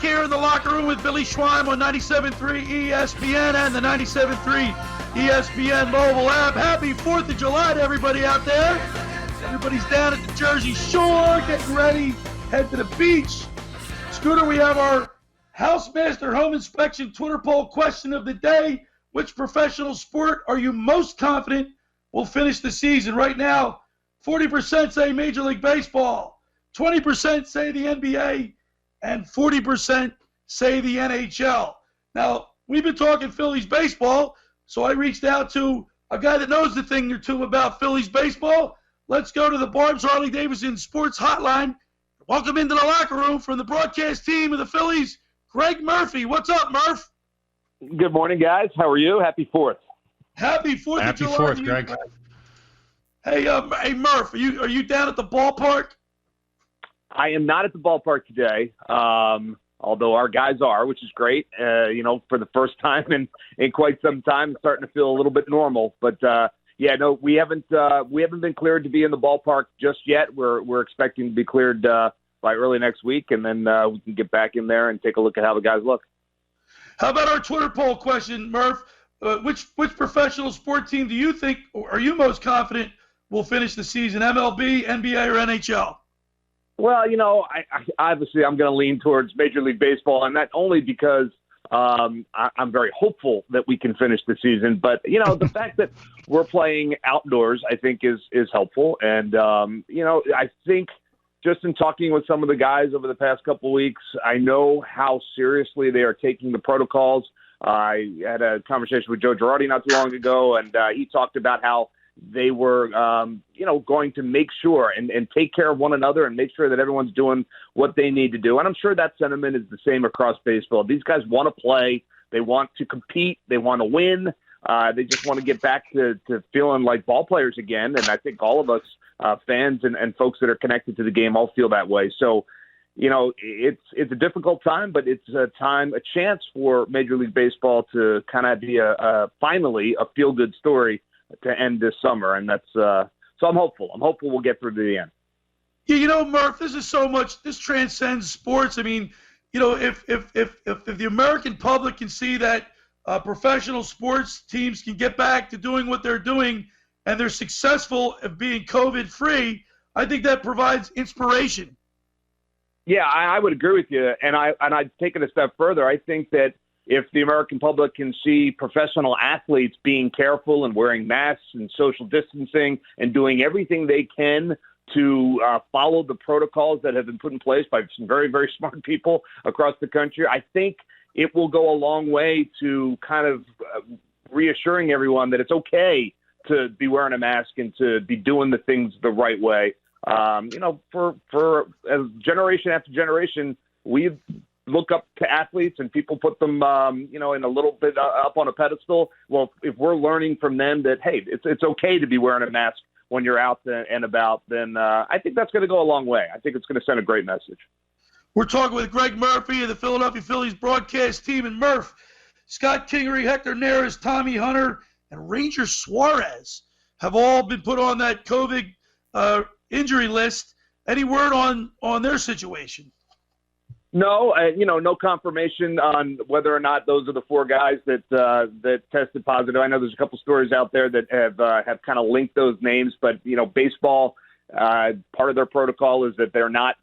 here in the locker room with Billy Schweim on 97.3 ESPN and the 97.3 ESPN mobile app. Happy 4th of July to everybody out there. Everybody's down at the Jersey Shore, getting ready, head to the beach. Scooter, we have our Housemaster Home Inspection Twitter poll question of the day. Which professional sport are you most confident will finish the season? Right now, 40% say Major League Baseball, 20% say the NBA, and 40% say the NHL. Now, we've been talking Phillies baseball, so I reached out to a guy that knows a thing or two about Phillies baseball. Let's go to the Barb's Harley-Davidson Sports Hotline. Welcome into the locker room from the broadcast team of the Phillies, Gregg Murphy. What's up, Murph? Good morning, guys. How are you? Happy 4th. Happy 4th of July. Happy 4th, Gregg. Hey, Murph, are you down at the ballpark? I am not at the ballpark today, although our guys are, which is great. For the first time in quite some time, it's starting to feel a little bit normal. But we haven't been cleared to be in the ballpark just yet. We're expecting to be cleared by early next week, and then we can get back in there and take a look at how the guys look. How about our Twitter poll question, Murph? Which professional sport team do you think, or are you most confident will finish the season? MLB, NBA, or NHL? Well, I obviously I'm going to lean towards Major League Baseball, and that only because I'm very hopeful that we can finish the season. But, the fact that we're playing outdoors, I think, is helpful. And, I think just in talking with some of the guys over the past couple of weeks, I know how seriously they are taking the protocols. I had a conversation with Joe Girardi not too long ago, and he talked about how they were, going to make sure and take care of one another and make sure that everyone's doing what they need to do. And I'm sure that sentiment is the same across baseball. These guys want to play. They want to compete. They want to win. They just want to get back to feeling like ball players again. And I think all of us fans and folks that are connected to the game all feel that way. So, it's a difficult time, but it's a chance for Major League Baseball to kind of be finally a feel-good story to end this summer. And that's so I'm hopeful. I'm hopeful we'll get through to the end. Yeah, Murph, this transcends sports. I mean, if the American public can see that professional sports teams can get back to doing what they're doing and they're successful at being COVID-free, I think that provides inspiration. Yeah, I would agree with you. And I'd take it a step further. I think that if the American public can see professional athletes being careful and wearing masks and social distancing and doing everything they can to follow the protocols that have been put in place by some very, very smart people across the country, I think it will go a long way to kind of reassuring everyone that it's okay to be wearing a mask and to be doing the things the right way. For generation after generation, we've look up to athletes and people put them, in a little bit up on a pedestal. Well, if we're learning from them that, hey, it's okay to be wearing a mask when you're out and about, then I think that's going to go a long way. I think it's going to send a great message. We're talking with Gregg Murphy of the Philadelphia Phillies broadcast team. And Murph, Scott Kingery, Hector Neris, Tommy Hunter, and Ranger Suarez have all been put on that COVID injury list. Any word on their situation? No, no confirmation on whether or not those are the four guys that tested positive. I know there's a couple stories out there that have kind of linked those names, but baseball, part of their protocol is that they're not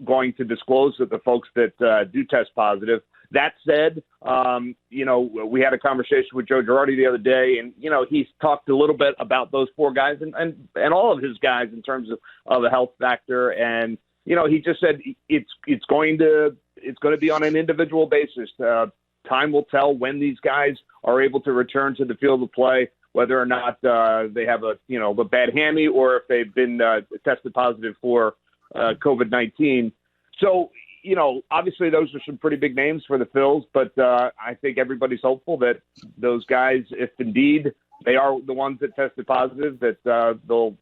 going to disclose to the folks that do test positive. That said, we had a conversation with Joe Girardi the other day, and he's talked a little bit about those four guys and all of his guys in terms of a health factor. And he just said it's going to be on an individual basis. Time will tell when these guys are able to return to the field of play, whether or not they have a bad hammy or if they've been tested positive for COVID-19. So, obviously those are some pretty big names for the Phils, but I think everybody's hopeful that those guys, if indeed they are the ones that tested positive, that they'll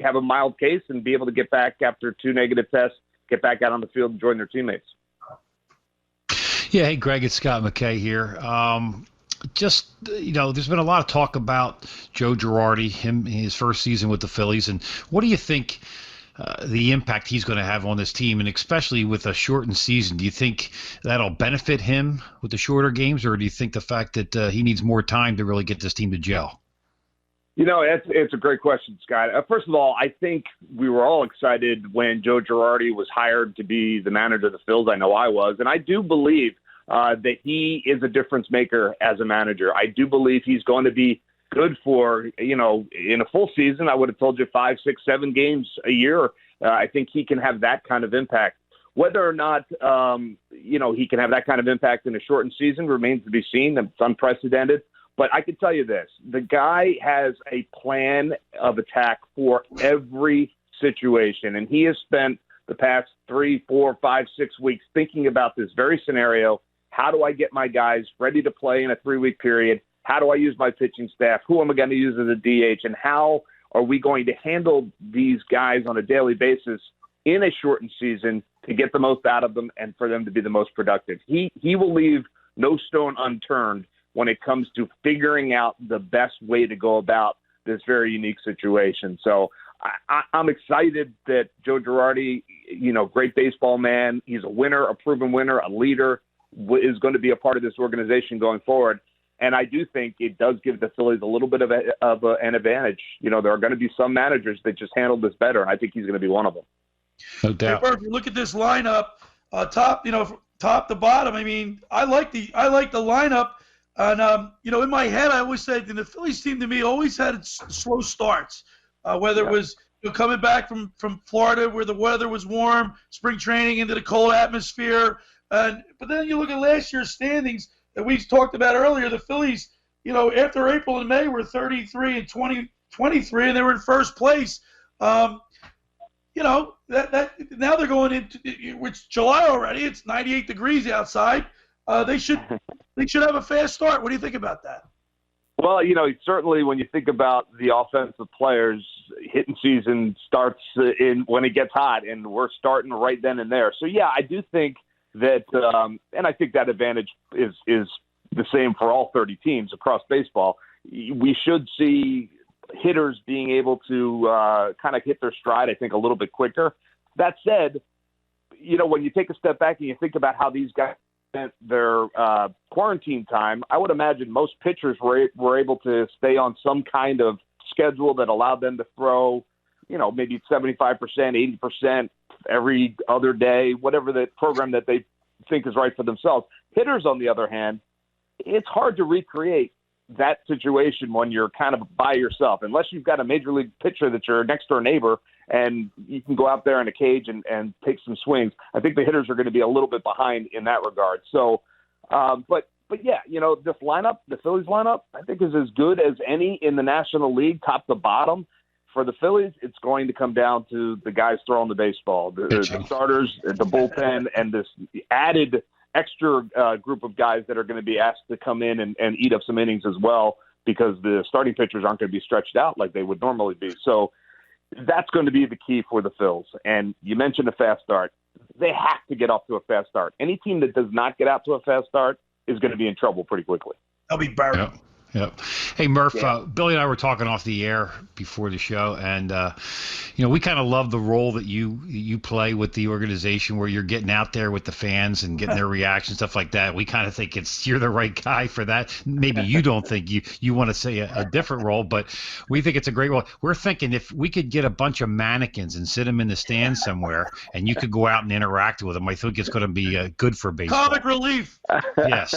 have a mild case and be able to get back after 2 negative tests, get back out on the field and join their teammates. Yeah, hey, Gregg, it's Scott McKay here. There's been a lot of talk about Joe Girardi, his first season with the Phillies, and what do you think the impact he's going to have on this team, and especially with a shortened season. Do you think that'll benefit him with the shorter games, or do you think the fact that he needs more time to really get this team to gel? It's a great question, Scott. First of all, I think we were all excited when Joe Girardi was hired to be the manager of the Phils. I know I was. And I do believe that he is a difference maker as a manager. I do believe he's going to be good for, in a full season. I would have told you 5, 6, 7 games a year. I think he can have that kind of impact. Whether or not, he can have that kind of impact in a shortened season remains to be seen. It's unprecedented. But I can tell you this, the guy has a plan of attack for every situation. And he has spent the past 3, 4, 5, 6 weeks thinking about this very scenario. How do I get my guys ready to play in a 3-week period? How do I use my pitching staff? Who am I going to use as a DH? And how are we going to handle these guys on a daily basis in a shortened season to get the most out of them and for them to be the most productive? He will leave no stone unturned when it comes to figuring out the best way to go about this very unique situation. So I'm excited that Joe Girardi, great baseball man, he's a winner, a proven winner, a leader, is going to be a part of this organization going forward. And I do think it does give the Phillies a little bit of an advantage. There are going to be some managers that just handle this better, and I think he's going to be one of them. No doubt. Hey, Bert, if you look at this lineup, top to bottom, I like the lineup. And, in my head, I always said the Phillies team to me always had slow starts, whether it was coming back from Florida where the weather was warm, spring training into the cold atmosphere. But then you look at last year's standings that we talked about earlier. The Phillies, after April and May were 33 and 23, and they were in first place. That now they're going into it's July already. It's 98 degrees outside. They should have a fast start. What do you think about that? Well, certainly when you think about the offensive players, hitting season starts when it gets hot, and we're starting right then and there. So, yeah, I do think that, and I think that advantage is the same for all 30 teams across baseball. We should see hitters being able to kind of hit their stride, I think, a little bit quicker. That said, when you take a step back and you think about how these guys spent their quarantine time, I would imagine most pitchers were able to stay on some kind of schedule that allowed them to throw, maybe 75%, 80% every other day, whatever the program that they think is right for themselves. Hitters, on the other hand, it's hard to recreate that situation when you're kind of by yourself, unless you've got a major league pitcher that you're next door neighbor and you can go out there in a cage and take some swings. I think the hitters are going to be a little bit behind in that regard. So, but yeah, this lineup, the Phillies lineup, I think is as good as any in the National League, top to bottom. For the Phillies, it's going to come down to the guys throwing the baseball, the starters, the bullpen, and this added extra group of guys that are going to be asked to come in and eat up some innings as well, because the starting pitchers aren't going to be stretched out like they would normally be. So that's going to be the key for the Phils. And you mentioned a fast start. They have to get off to a fast start. Any team that does not get out to a fast start is going to be in trouble pretty quickly. They'll be buried. Yep. Yep. Hey, Murph, Billy and I were talking off the air before the show, and, we kind of love the role that you play with the organization, where you're getting out there with the fans and getting their reactions, stuff like that. We kind of think you're the right guy for that. Maybe you don't think you want to say a different role, but we think it's a great role. We're thinking if we could get a bunch of mannequins and sit them in the stands somewhere, and you could go out and interact with them, I think it's going to be good for baseball. Comic relief. Yes.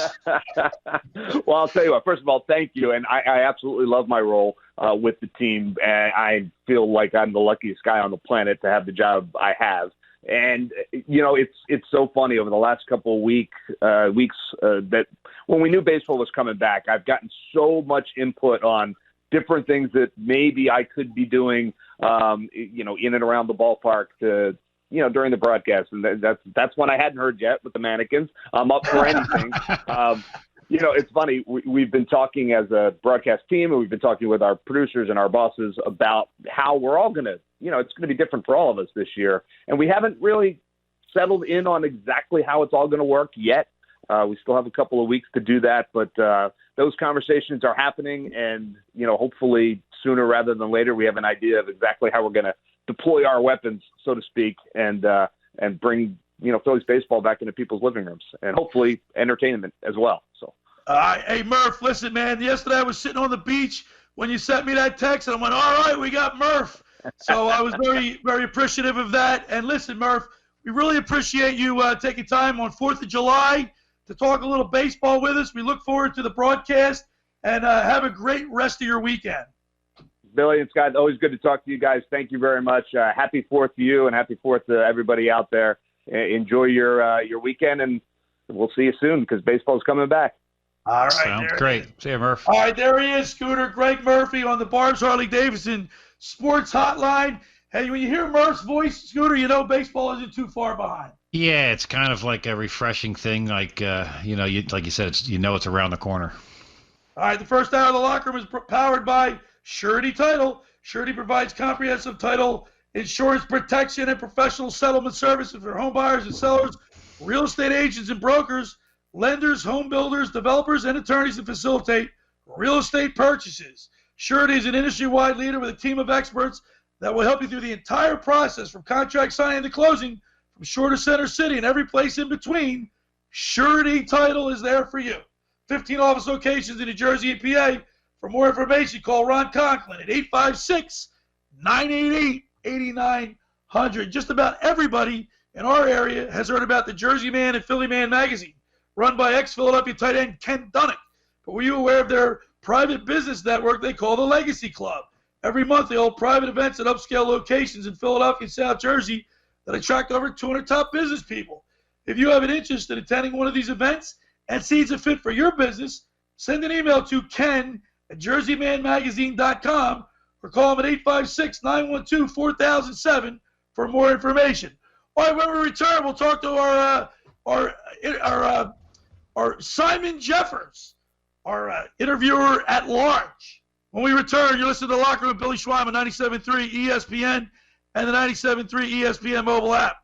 Well, I'll tell you what, first of all, thank you. And I absolutely love my role with the team. And I feel like I'm the luckiest guy on the planet to have the job I have. And, it's so funny over the last couple of weeks that when we knew baseball was coming back, I've gotten so much input on different things that maybe I could be doing, in and around the ballpark to, during the broadcast. And that's one I hadn't heard yet with the mannequins. I'm up for anything. It's funny. We've been talking as a broadcast team, and we've been talking with our producers and our bosses about how we're all going to, it's going to be different for all of us this year. And we haven't really settled in on exactly how it's all going to work yet. We still have a couple of weeks to do that, but those conversations are happening, and, hopefully sooner rather than later, we have an idea of exactly how we're going to deploy our weapons, so to speak, and bring Phillies baseball back into people's living rooms and hopefully entertainment as well. So, hey Murph, listen, man. Yesterday I was sitting on the beach when you sent me that text, and I went, "All right, we got Murph." So I was very, very appreciative of that. And listen, Murph, we really appreciate you taking time on 4th of July to talk a little baseball with us. We look forward to the broadcast, and have a great rest of your weekend. Billy and Scott, always good to talk to you guys. Thank you very much. Happy 4th to you, and happy 4th to everybody out there. Enjoy your weekend, and we'll see you soon because baseball's coming back. All right. Sounds great. See you, Murph. All right, there he is, Scooter. Gregg Murphy on the Barb's Harley-Davidson Sports Hotline. Hey, when you hear Murph's voice, Scooter, you know baseball isn't too far behind. Yeah, it's kind of like a refreshing thing. Like, like you said, it's around the corner. All right, the first hour of the locker room is powered by Surety Title. Surety provides comprehensive title insurance protection and professional settlement services for home buyers and sellers, real estate agents and brokers, lenders, home builders, developers, and attorneys to facilitate real estate purchases. Surety is an industry-wide leader with a team of experts that will help you through the entire process from contract signing to closing, from shore to center city and every place in between. Surety Title is there for you. 15 office locations in New Jersey and PA. For more information, call Ron Conklin at 856-988-8900. Just about everybody in our area has heard about the Jersey Man and Philly Man magazine, run by ex-Philadelphia tight end Ken Dunnick. But were you aware of their private business network they call the Legacy Club? Every month they hold private events at upscale locations in Philadelphia and South Jersey that attract over 200 top business people. If you have an interest in attending one of these events and see it's a fit for your business, send an email to ken@jerseymanmagazine.com or call him at 856-912-4007 for more information. All right, when we return, we'll talk to our Simon Jeffers, our interviewer at large. When we return, you listen to the Locker Room with Billy Schweim on 97.3 ESPN and the 97.3 ESPN mobile app.